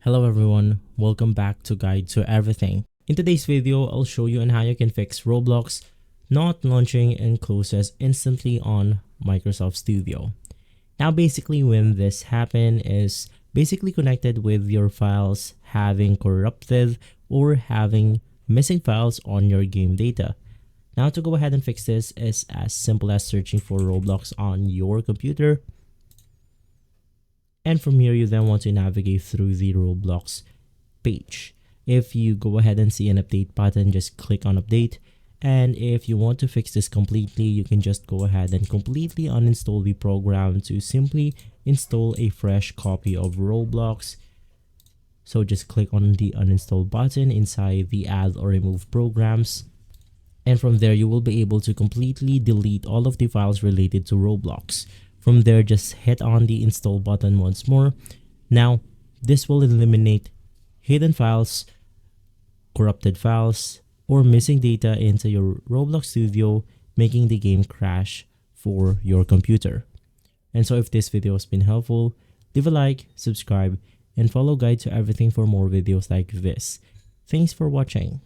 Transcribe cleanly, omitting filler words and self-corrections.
Hello everyone, welcome back to Guide to Everything. In today's video, I'll show you on how you can fix Roblox not launching and closes instantly on Microsoft Studio. Now basically when this happens is basically connected with your files having corrupted or having missing files on your game data. Now to go ahead and fix this is as simple as searching for Roblox on your computer. And from here, you then want to navigate through the Roblox page. If you go ahead and see an update button, just click on update. And if you want to fix this completely, you can just go ahead and completely uninstall the program to simply install a fresh copy of Roblox. So just click on the uninstall button inside the add or remove programs. And from there, you will be able to completely delete all of the files related to Roblox. From there, just hit on the install button once more. Now, this will eliminate hidden files, corrupted files, or missing data into your Roblox Studio, making the game crash for your computer. And so if this video has been helpful, leave a like, subscribe, and follow Guide to Everything for more videos like this. Thanks for watching.